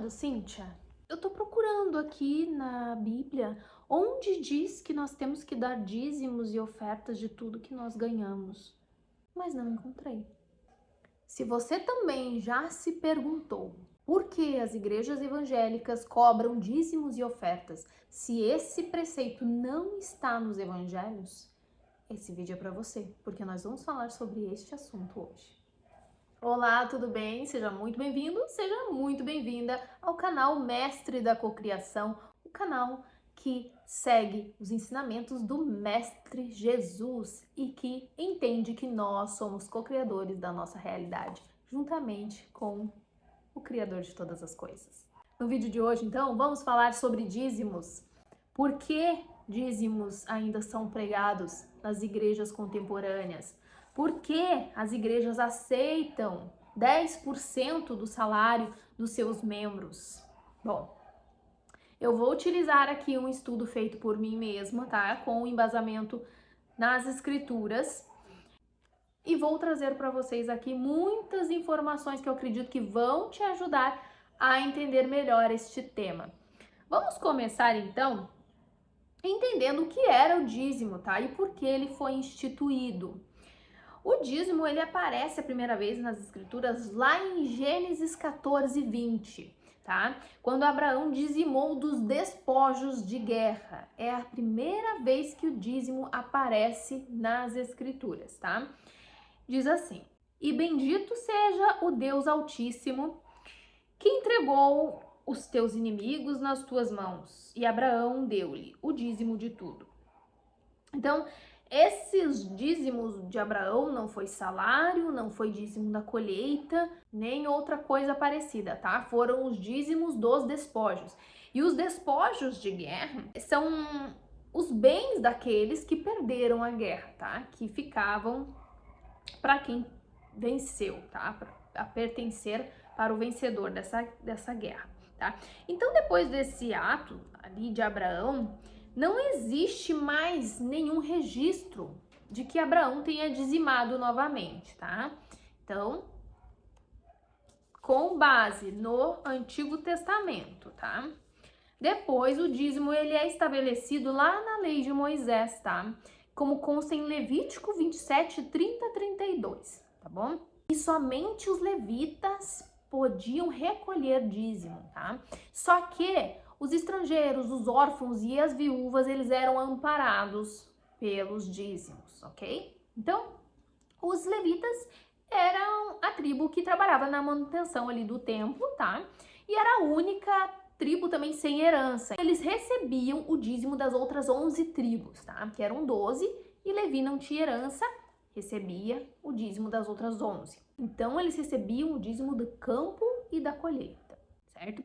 preocupada, Cíntia? Eu tô procurando aqui na Bíblia onde diz que nós temos que dar dízimos e ofertas de tudo que nós ganhamos, mas não encontrei. Se você também já se perguntou por que as igrejas evangélicas cobram dízimos e ofertas se esse preceito não está nos evangelhos, esse vídeo é para você, porque nós vamos falar sobre este assunto hoje. Olá, tudo bem? Seja muito bem-vindo, seja muito bem-vinda ao canal Mestre da Cocriação, o canal que segue os ensinamentos do Mestre Jesus e que entende que nós somos co-criadores da nossa realidade, juntamente com o Criador de todas as coisas. No vídeo de hoje, então, vamos falar sobre dízimos. Por que dízimos ainda são pregados nas igrejas contemporâneas? Por que as igrejas aceitam 10% do salário dos seus membros? Bom, eu vou utilizar aqui um estudo feito por mim mesma, tá? Com embasamento nas escrituras. E vou trazer para vocês aqui muitas informações que eu acredito que vão te ajudar a entender melhor este tema. Vamos começar então entendendo o que era o dízimo, tá? E por que ele foi instituído. O dízimo, ele aparece a primeira vez nas escrituras lá em Gênesis 14:20, tá? Quando Abraão dizimou dos despojos de guerra. É a primeira vez que o dízimo aparece nas escrituras, tá? Diz assim: "E bendito seja o Deus Altíssimo, que entregou os teus inimigos nas tuas mãos, e Abraão deu-lhe o dízimo de tudo." Então, esses dízimos de Abraão não foi salário, não foi dízimo da colheita, nem outra coisa parecida, tá? Foram os dízimos dos despojos. E os despojos de guerra são os bens daqueles que perderam a guerra, tá? Que ficavam para quem venceu, tá? Para pertencer para o vencedor dessa guerra, tá? Então, depois desse ato ali de Abraão, não existe mais nenhum registro de que Abraão tenha dizimado novamente, tá? Então, com base no Antigo Testamento, tá? Depois, o dízimo, ele é estabelecido lá na lei de Moisés, tá? Como consta em Levítico 27, 30 a 32, tá bom? E somente os levitas podiam recolher dízimo, tá? Só que os estrangeiros, os órfãos e as viúvas, eles eram amparados pelos dízimos, ok? Então, os levitas eram a tribo que trabalhava na manutenção ali do templo, tá? E era a única tribo também sem herança. Eles recebiam o dízimo das outras 11 tribos, tá? Que eram 12, e Levi não tinha herança, recebia o dízimo das outras 11. Então, eles recebiam o dízimo do campo e da colheita, certo?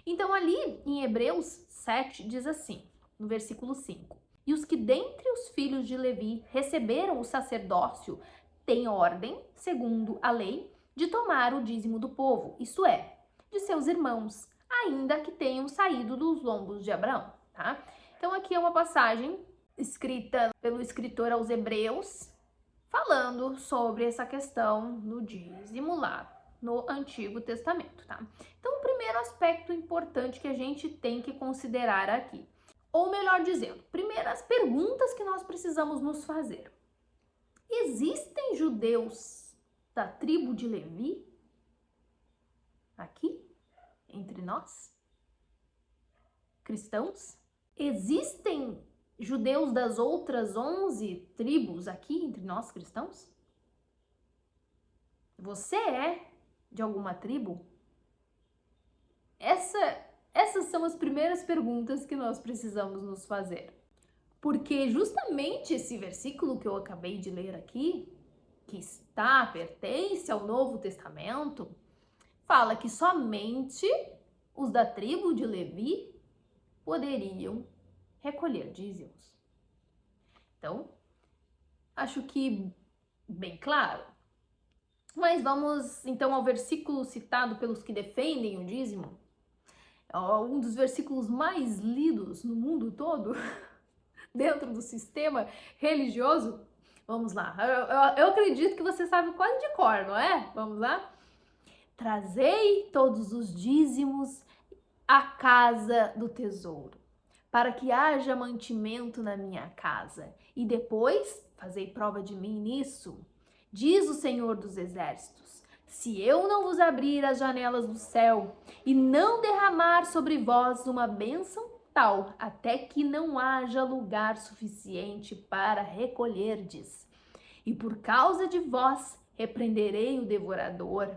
Então, ali em Hebreus 7 diz assim, no versículo 5: "E os que dentre os filhos de Levi receberam o sacerdócio têm ordem, segundo a lei, de tomar o dízimo do povo, isto é, de seus irmãos, ainda que tenham saído dos lombos de Abraão", tá? Então, aqui é uma passagem escrita pelo escritor aos Hebreus, falando sobre essa questão do dízimo lá no Antigo Testamento, tá? Então, o primeiro aspecto importante que a gente tem que considerar aqui, ou melhor dizendo, primeiras perguntas que nós precisamos nos fazer. Existem judeus da tribo de Levi aqui entre nós? Cristãos? Existem judeus das outras 11 tribos aqui entre nós cristãos? Você é de alguma tribo? Essas são as primeiras perguntas que nós precisamos nos fazer. Porque justamente esse versículo que eu acabei de ler aqui, que pertence ao Novo Testamento, fala que somente os da tribo de Levi poderiam recolher dízimos. Então, acho que bem claro. Mas vamos então ao versículo citado pelos que defendem o dízimo. É um dos versículos mais lidos no mundo todo, dentro do sistema religioso. Vamos lá, eu acredito que você sabe quase de cor, não é? Vamos lá? "Trazei todos os dízimos a casa do tesouro, para que haja mantimento na minha casa, e depois fazei prova de mim nisso, diz o Senhor dos Exércitos. Se eu não vos abrir as janelas do céu e não derramar sobre vós uma bênção tal, até que não haja lugar suficiente para recolherdes. E por causa de vós repreenderei o devorador,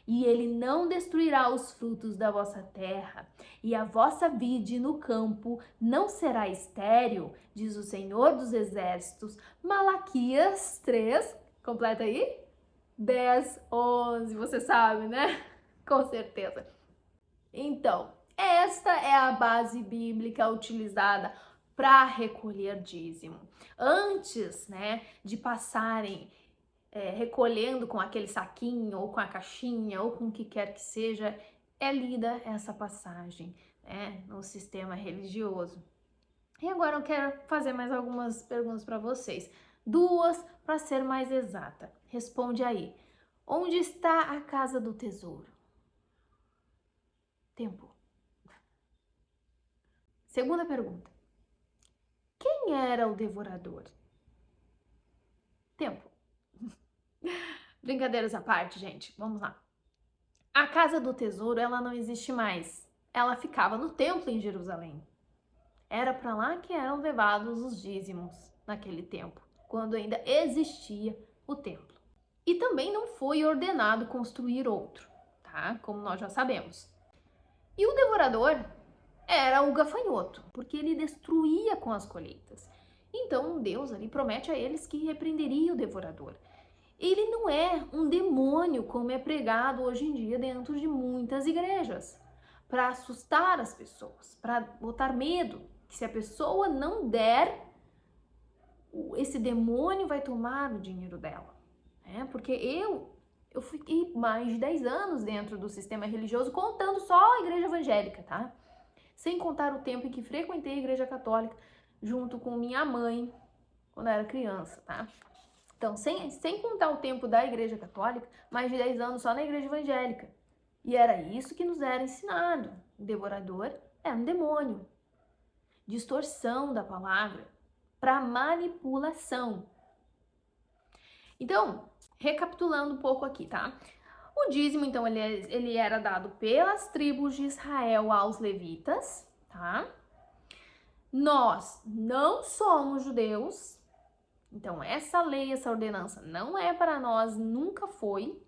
e ele não destruirá os frutos da vossa terra, e a vossa vide no campo não será estéril, diz o Senhor dos Exércitos. Malaquias 3, completa aí? 10, 11, você sabe, né? Com certeza. Então, esta é a base bíblica utilizada para recolher dízimo. Antes, né, de passarem recolhendo com aquele saquinho, ou com a caixinha, ou com o que quer que seja, é lida essa passagem, né, no sistema religioso. E agora eu quero fazer mais algumas perguntas para vocês. 2 para ser mais exata. Responde aí. Onde está a casa do tesouro? Tempo. Segunda pergunta. Quem era o devorador? Tempo. Brincadeiras à parte, gente. Vamos lá. A casa do tesouro, ela não existe mais. Ela ficava no templo em Jerusalém. Era para lá que eram levados os dízimos naquele tempo, quando ainda existia o templo. E também não foi ordenado construir outro, tá? Como nós já sabemos. E o devorador era o gafanhoto, porque ele destruía com as colheitas. Então Deus ali promete a eles que repreenderia o devorador. Ele não é um demônio como é pregado hoje em dia dentro de muitas igrejas, para assustar as pessoas, para botar medo, que se a pessoa não der, esse demônio vai tomar o dinheiro dela. Porque eu fiquei mais de 10 anos dentro do sistema religioso, contando só a igreja evangélica, tá? Sem contar o tempo em que frequentei a igreja católica junto com minha mãe quando eu era criança, tá? Então, sem contar o tempo da igreja católica, mais de 10 anos só na igreja evangélica. E era isso que nos era ensinado. O devorador é um demônio. Distorção da palavra para manipulação. Então, recapitulando um pouco aqui, tá? O dízimo, então, ele era dado pelas tribos de Israel aos levitas, tá? Nós não somos judeus, então essa lei, essa ordenança não é para nós, nunca foi.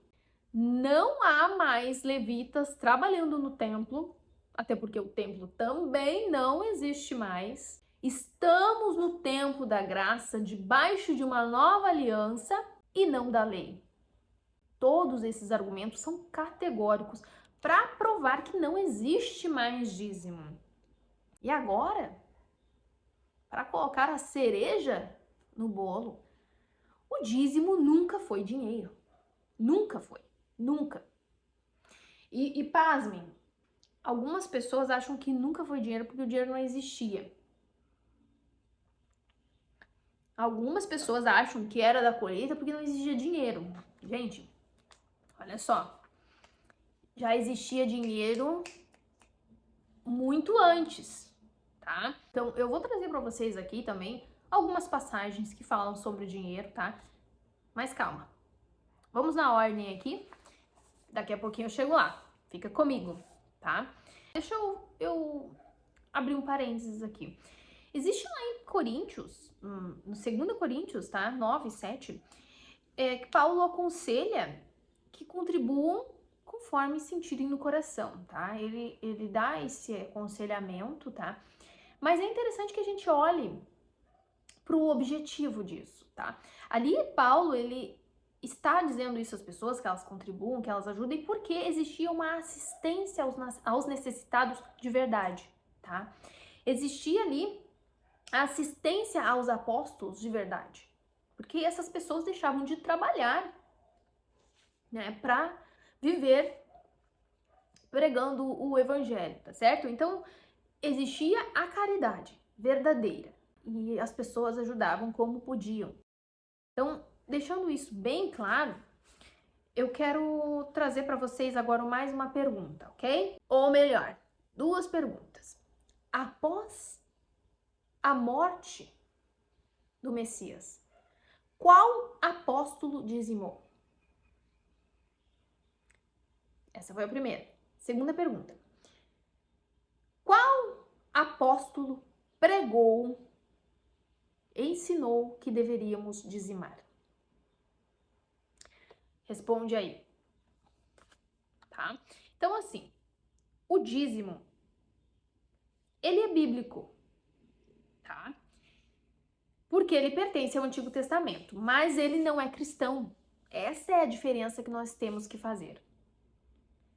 Não há mais levitas trabalhando no templo, até porque o templo também não existe mais. Estamos no tempo da graça, debaixo de uma nova aliança e não da lei. Todos esses argumentos são categóricos para provar que não existe mais dízimo. E agora, para colocar a cereja no bolo, o dízimo nunca foi dinheiro. Nunca foi. Nunca. E pasmem, algumas pessoas acham que nunca foi dinheiro porque o dinheiro não existia. Algumas pessoas acham que era da colheita porque não existia dinheiro. Gente, olha só. Já existia dinheiro muito antes, tá? Então, eu vou trazer para vocês aqui também algumas passagens que falam sobre o dinheiro, tá? Mas calma. Vamos na ordem aqui. Daqui a pouquinho eu chego lá. Fica comigo, tá? Deixa eu abrir um parênteses aqui. Existe lá em Coríntios, no 2 Coríntios, tá? 9, 7, que Paulo aconselha que contribuam conforme sentirem no coração, tá? Ele dá esse aconselhamento, tá? Mas é interessante que a gente olhe para o objetivo disso, tá? Ali Paulo, ele está dizendo isso às pessoas, que elas contribuam, que elas ajudem, porque existia uma assistência aos necessitados de verdade, tá? Existia ali a assistência aos apóstolos de verdade, porque essas pessoas deixavam de trabalhar, né, para viver pregando o evangelho, tá certo? Então, existia a caridade verdadeira e as pessoas ajudavam como podiam. Então, deixando isso bem claro, eu quero trazer para vocês agora mais uma pergunta, ok? Ou melhor, Duas perguntas. Após a morte do Messias, qual apóstolo dizimou? Essa foi a primeira. Segunda pergunta. Qual apóstolo pregou, ensinou que deveríamos dizimar? Responde aí. Tá? Então, assim, o dízimo, ele é bíblico, tá? Porque ele pertence ao Antigo Testamento, mas ele não é cristão. Essa é a diferença que nós temos que fazer.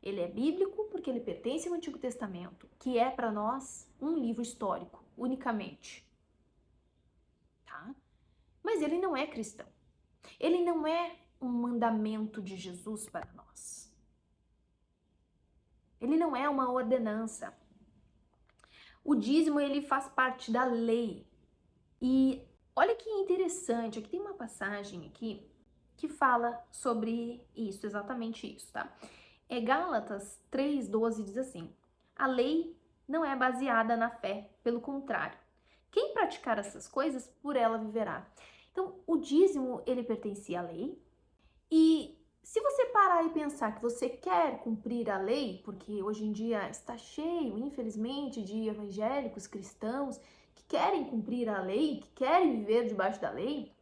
Ele é bíblico porque ele pertence ao Antigo Testamento, que é para nós um livro histórico, unicamente. Tá? Mas ele não é cristão. Ele não é um mandamento de Jesus para nós. Ele não é uma ordenança. O dízimo, ele faz parte da lei. E olha que interessante, aqui tem uma passagem aqui que fala sobre isso, exatamente isso, tá? É Gálatas 3:12 diz assim: a lei não é baseada na fé, pelo contrário. Quem praticar essas coisas, por ela viverá. Então, o dízimo, ele pertencia à lei. E se você parar e pensar que você quer cumprir a lei, porque hoje em dia está cheio, infelizmente, de evangélicos cristãos que querem cumprir a lei, que querem viver debaixo da lei,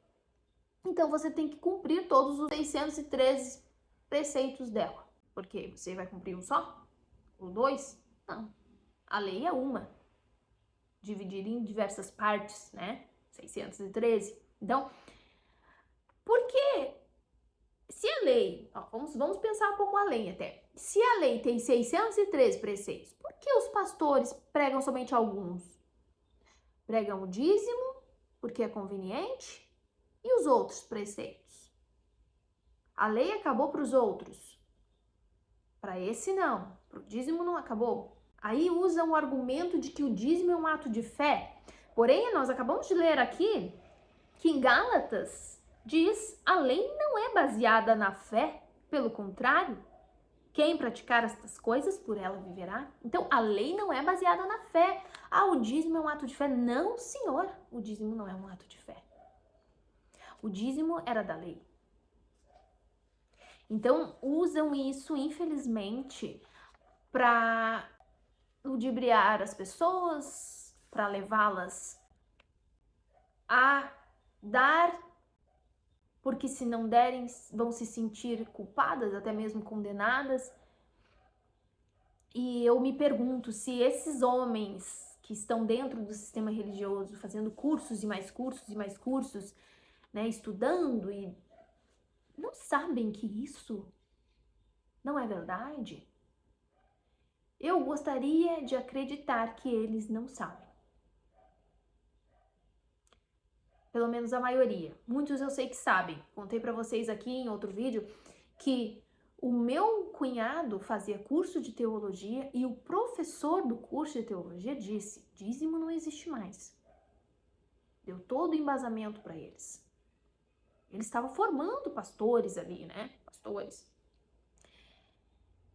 então você tem que cumprir todos os 613 preceitos dela. Porque você vai cumprir um só? Ou dois? Não. A lei é uma, dividida em diversas partes, né? 613. Então, por que se a lei, ó, vamos pensar um pouco além até. Se a lei tem 613 preceitos, por que os pastores pregam somente alguns? Pregam o dízimo, porque é conveniente, e os outros preceitos? A lei acabou para os outros. Para esse não, para o dízimo não acabou. Aí usam o argumento de que o dízimo é um ato de fé. Porém, nós acabamos de ler aqui que em Gálatas diz: a lei não é baseada na fé, pelo contrário, quem praticar estas coisas, por ela viverá. Então, a lei não é baseada na fé. Ah, o dízimo é um ato de fé. Não, senhor, o dízimo não é um ato de fé. O dízimo era da lei. Então, usam isso, infelizmente, para ludibriar as pessoas, para levá-las a dar, porque se não derem, vão se sentir culpadas, até mesmo condenadas. E eu me pergunto se esses homens que estão dentro do sistema religioso, fazendo cursos e mais cursos e mais cursos, né, estudando, e não sabem que isso não é verdade. Eu gostaria de acreditar que eles não sabem. Pelo menos a maioria. Muitos eu sei que sabem. Contei para vocês aqui em outro vídeo que o meu cunhado fazia curso de teologia e o professor do curso de teologia disse: dízimo não existe mais. Deu todo o embasamento para eles. Eles estavam formando pastores ali, né? Pastores.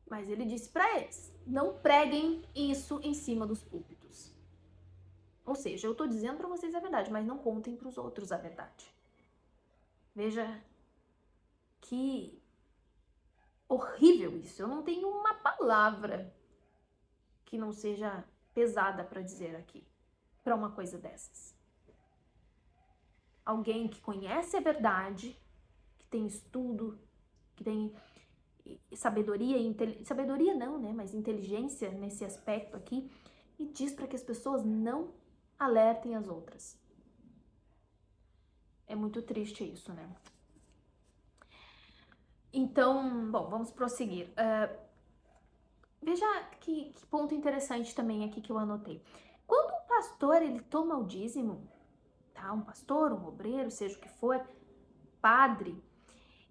Mas ele disse para eles: não preguem isso em cima dos púlpitos. Ou seja, eu tô dizendo para vocês a verdade, mas não contem para os outros a verdade. Veja que horrível isso. Eu não tenho uma palavra que não seja pesada para dizer aqui, para uma coisa dessas. Alguém que conhece a verdade, que tem estudo, que tem sabedoria, sabedoria não, né, mas inteligência nesse aspecto aqui, e diz para que as pessoas não alertem as outras. É muito triste isso, né? Então, bom, vamos prosseguir. Veja que ponto interessante também aqui que eu anotei. Quando um pastor, ele toma o dízimo, tá? Um pastor, um obreiro, seja o que for, padre,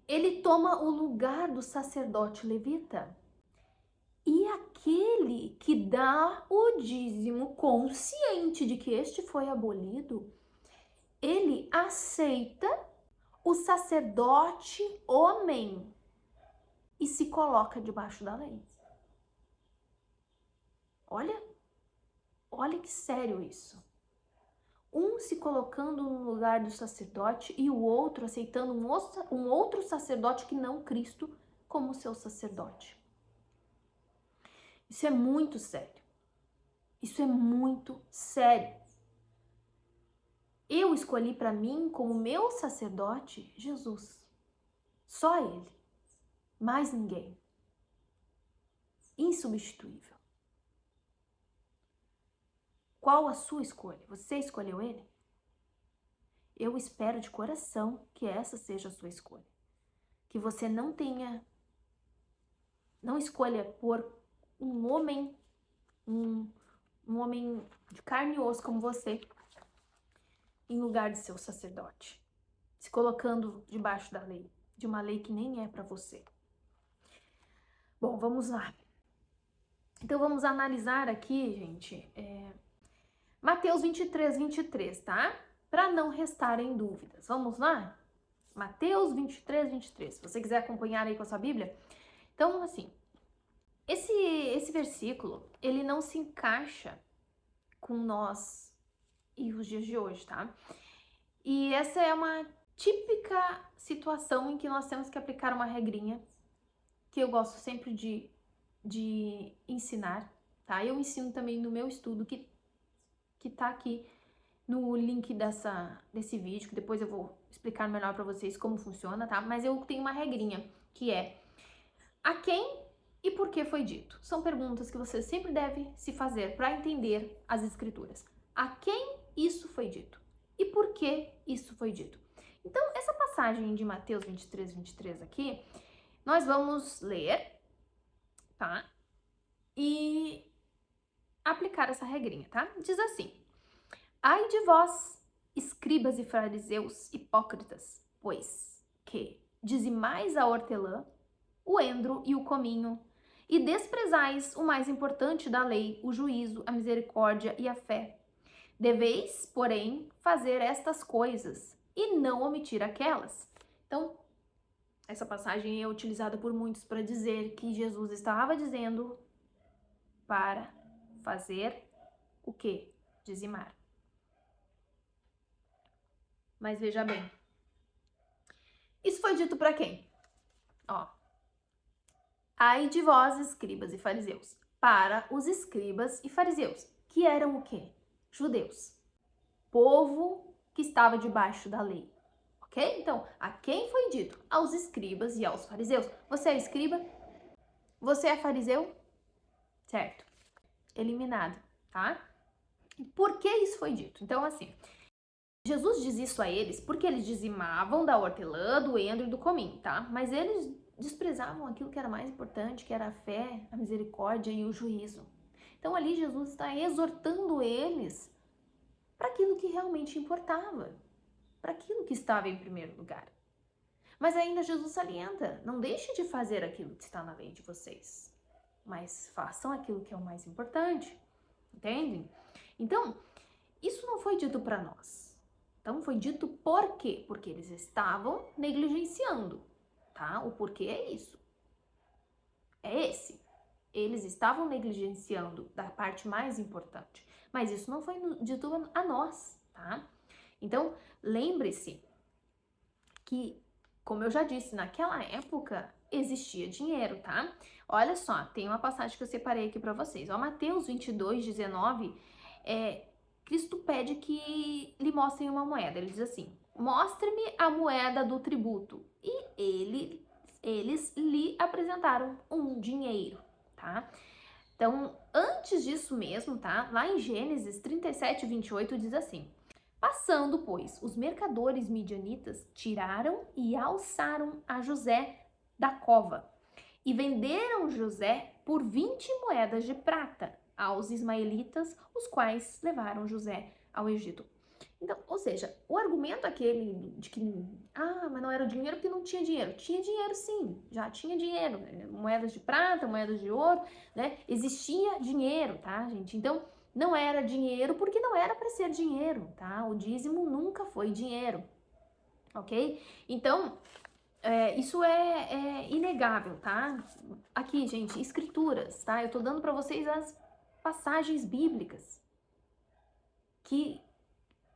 ele toma o lugar do sacerdote levita. E aquele que dá o dízimo consciente de que este foi abolido, ele aceita o sacerdote homem e se coloca debaixo da lei. Olha, olha que sério isso. Um se colocando no lugar do sacerdote e o outro aceitando um outro sacerdote que não Cristo como seu sacerdote. Isso é muito sério. Isso é muito sério. Eu escolhi para mim como meu sacerdote Jesus. Só Ele. Mais ninguém. Insubstituível. Qual a sua escolha? Você escolheu Ele? Eu espero de coração que essa seja a sua escolha. Que você não escolha por um homem, um homem de carne e osso como você, em lugar de seu sacerdote, se colocando debaixo da lei, de uma lei que nem é para você. Bom, vamos lá. Então vamos analisar aqui, gente, Mateus 23, 23, tá? Para não restarem dúvidas. Vamos lá? Mateus 23, 23. Se você quiser acompanhar aí com a sua Bíblia. Então, assim, esse versículo, ele não se encaixa com nós e os dias de hoje, tá? E essa é uma típica situação em que nós temos que aplicar uma regrinha que eu gosto sempre de ensinar, tá? Eu ensino também no meu estudo que tá aqui no link desse vídeo, que depois eu vou explicar melhor para vocês como funciona, tá? Mas eu tenho uma regrinha, que é a quem e por que foi dito. São perguntas que você sempre deve se fazer para entender as escrituras. A quem isso foi dito? E por que isso foi dito? Então, essa passagem de Mateus 23, 23 aqui, nós vamos ler, tá? E aplicar essa regrinha, tá? Diz assim: ai de vós, escribas e fariseus hipócritas, pois que dizimais a hortelã, o endro e o cominho, e desprezais o mais importante da lei, o juízo, a misericórdia e a fé. Deveis, porém, fazer estas coisas e não omitir aquelas. Então, essa passagem é utilizada por muitos para dizer que Jesus estava dizendo para fazer o quê? Dizimar. Mas veja bem, isso foi dito para quem? Ó, ai de vós, escribas e fariseus. Para os escribas e fariseus, que eram o quê? Judeus. Povo que estava debaixo da lei. Ok? Então, a quem foi dito? Aos escribas e aos fariseus. Você é escriba? Você é fariseu? Certo. Eliminado, tá? Por que isso foi dito? Então, assim, Jesus diz isso a eles porque eles dizimavam da hortelã, do endro e do cominho, tá? Mas eles desprezavam aquilo que era mais importante, que era a fé, a misericórdia e o juízo. Então ali Jesus está exortando eles para aquilo que realmente importava, para aquilo que estava em primeiro lugar. Mas ainda Jesus salienta, não deixe de fazer aquilo que está na lei de vocês, mas façam aquilo que é o mais importante, entendem? Então, isso não foi dito para nós. Então, foi dito por quê? Porque eles estavam negligenciando, tá? O porquê é isso. É esse. Eles estavam negligenciando da parte mais importante. Mas isso não foi dito a nós, tá? Então, lembre-se que, como eu já disse, naquela época existia dinheiro, tá? Olha só, tem uma passagem que eu separei aqui para vocês. Ó, Mateus 22, 19, Cristo pede que lhe mostrem uma moeda. Ele diz assim: mostre-me a moeda do tributo. E eles lhe apresentaram um dinheiro, tá? Então, antes disso mesmo, tá? Lá em Gênesis 37, 28 diz assim: passando, pois, os mercadores midianitas tiraram e alçaram a José da cova e venderam José por 20 moedas de prata aos ismaelitas, os quais levaram José ao Egito. Então, ou seja, o argumento aquele de que, mas não era dinheiro porque não tinha dinheiro. Tinha dinheiro sim, já tinha dinheiro, né? Moedas de prata, moedas de ouro, né? Existia dinheiro, tá, gente? Então, não era dinheiro porque não era para ser dinheiro, tá? O dízimo nunca foi dinheiro, ok? Então, isso é inegável, tá? Aqui, gente, escrituras, tá? Eu tô dando para vocês as passagens bíblicas que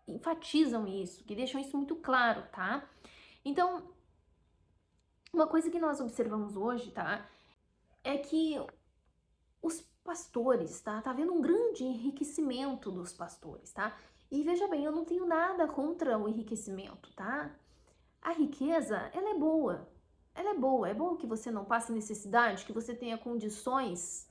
enfatizam isso, que deixam isso muito claro, tá? Então, uma coisa que nós observamos hoje, tá? É que os pastores, tá? Tá havendo um grande enriquecimento dos pastores, tá? E veja bem, eu não tenho nada contra o enriquecimento, tá? A riqueza, ela é boa. Ela é boa. É bom que você não passe necessidade, que você tenha condições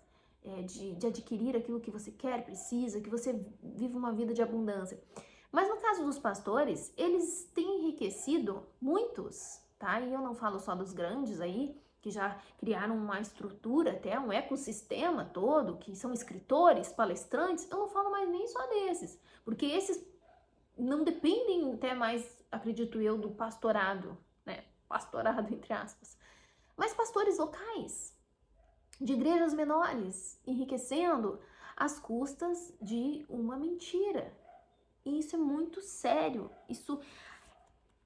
de adquirir aquilo que você quer, precisa, que você viva uma vida de abundância. Mas no caso dos pastores, eles têm enriquecido muitos, tá? E eu não falo só dos grandes aí, que já criaram uma estrutura, até um ecossistema todo, que são escritores, palestrantes, eu não falo mais nem só desses, porque esses não dependem até mais, acredito eu, do pastorado, né? Pastorado entre aspas. Mas pastores locais, de igrejas menores, enriquecendo às custas de uma mentira. E isso é muito sério. Isso,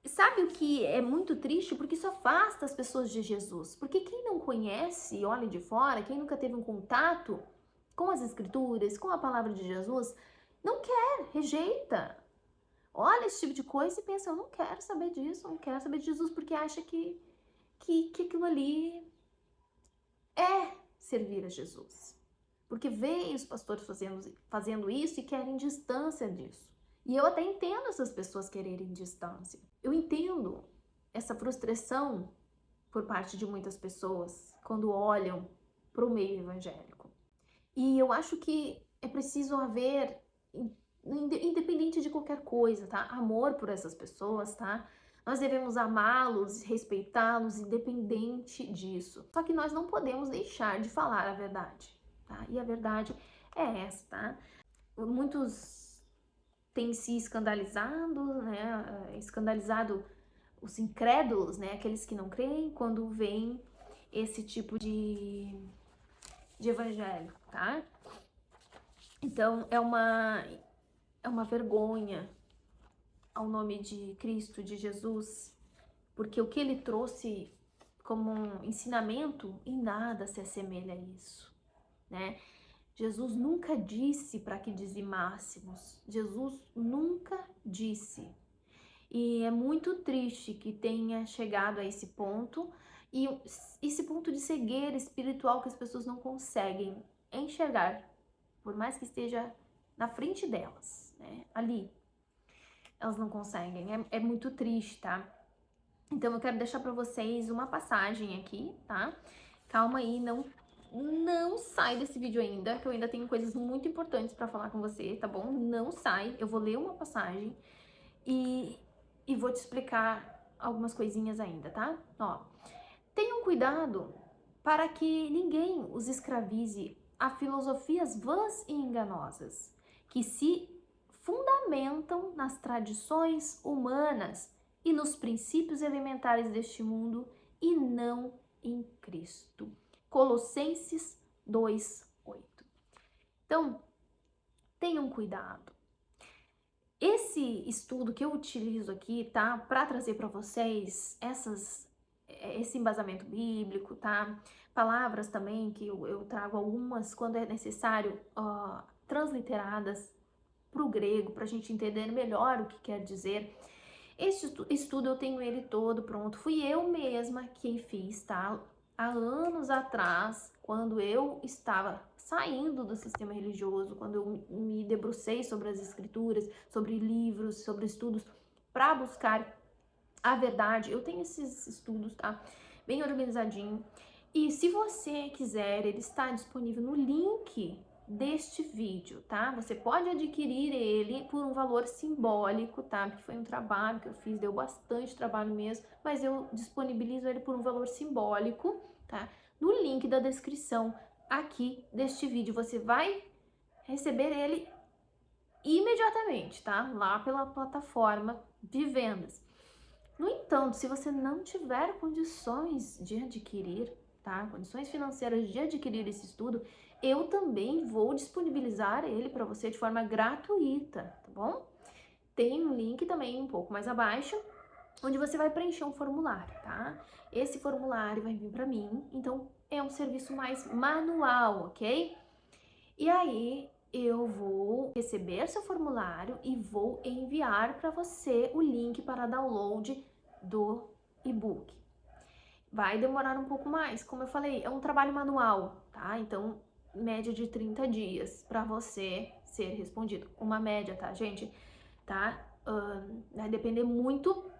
sabe o que é muito triste? Porque isso afasta as pessoas de Jesus. Porque quem não conhece, olha de fora, quem nunca teve um contato com as escrituras, com a palavra de Jesus, não quer, rejeita. Olha esse tipo de coisa e pensa, eu não quero saber disso, não quero saber de Jesus, porque acha que aquilo ali é servir a Jesus. Porque veem os pastores fazendo isso e querem distância disso. E eu até entendo essas pessoas quererem distância. Eu entendo essa frustração por parte de muitas pessoas quando olham para o meio evangélico. E eu acho que é preciso haver, independente de qualquer coisa, tá? Amor por essas pessoas, tá? Nós devemos amá-los, respeitá-los, independente disso. Só que nós não podemos deixar de falar a verdade, tá? E a verdade é essa, tá? Muitos têm se escandalizado, né? Escandalizado os incrédulos, né? Aqueles que não creem, quando veem esse tipo de evangelho, tá? Então, é uma vergonha ao nome de Cristo, de Jesus, porque o que ele trouxe como um ensinamento em nada se assemelha a isso, né? Jesus nunca disse para que dizimássemos. Jesus nunca disse. E é muito triste que tenha chegado a esse ponto, e esse ponto de cegueira espiritual que as pessoas não conseguem enxergar, por mais que esteja na frente delas, né? Ali, elas não conseguem. É muito triste, tá? Então eu quero deixar para vocês uma passagem aqui, tá? Calma aí, não sai desse vídeo ainda, que eu ainda tenho coisas muito importantes para falar com você, tá bom? Não sai, eu vou ler uma passagem e vou te explicar algumas coisinhas ainda, tá? Ó, tenham cuidado para que ninguém os escravize a filosofias vãs e enganosas, que se fundamentam nas tradições humanas e nos princípios elementares deste mundo e não em Cristo. Colossenses 2:8. Então, tenham cuidado. Esse estudo que eu utilizo aqui, tá, para trazer para vocês esse embasamento bíblico, tá? Palavras também que eu trago algumas quando é necessário, transliteradas para o grego, para a gente entender melhor o que quer dizer. Esse estudo eu tenho ele todo pronto, fui eu mesma que fiz, tá? Há anos atrás, quando eu estava saindo do sistema religioso, quando eu me debrucei sobre as escrituras, sobre livros, sobre estudos, para buscar a verdade, eu tenho esses estudos, tá? Bem organizadinho. E se você quiser, ele está disponível no link deste vídeo, tá? Você pode adquirir ele por um valor simbólico, tá? Porque foi um trabalho que eu fiz, deu bastante trabalho mesmo, mas eu disponibilizo ele por um valor simbólico, tá? No link da descrição aqui deste vídeo, você vai receber ele imediatamente, tá? Lá pela plataforma de vendas. No entanto, se você não tiver condições de adquirir, tá? Condições financeiras de adquirir esse estudo, eu também vou disponibilizar ele para você de forma gratuita, tá bom? Tem um link também um pouco mais abaixo, onde você vai preencher um formulário, tá? Esse formulário vai vir para mim, então é um serviço mais manual, ok? E aí eu vou receber seu formulário e vou enviar para você o link para download do e-book. Vai demorar um pouco mais, como eu falei, é um trabalho manual, tá? Então, média de 30 dias para você ser respondido. Uma média, tá, gente? Tá? Vai depender muito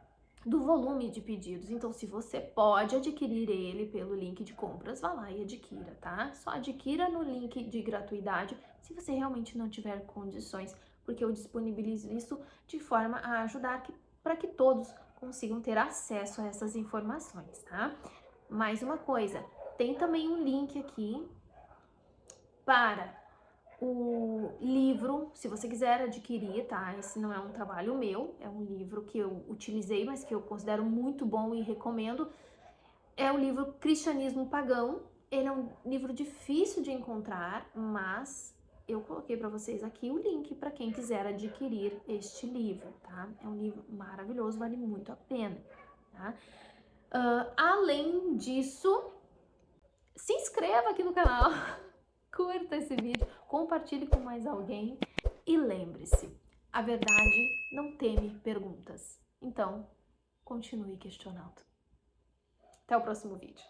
do volume de pedidos. Então, se você pode adquirir ele pelo link de compras, vá lá e adquira, tá? Só adquira no link de gratuidade se você realmente não tiver condições, porque eu disponibilizo isso de forma a ajudar para que todos consigam ter acesso a essas informações, tá? Mais uma coisa, tem também um link aqui para o livro, se você quiser adquirir, tá? Esse não é um trabalho meu, é um livro que eu utilizei, mas que eu considero muito bom e recomendo. É o livro Cristianismo Pagão. Ele é um livro difícil de encontrar, mas eu coloquei para vocês aqui o link para quem quiser adquirir este livro, tá? É um livro maravilhoso, vale muito a pena, tá? Além disso, se inscreva aqui no canal, curta esse vídeo, compartilhe com mais alguém e lembre-se, a verdade não teme perguntas. Então, continue questionando. Até o próximo vídeo.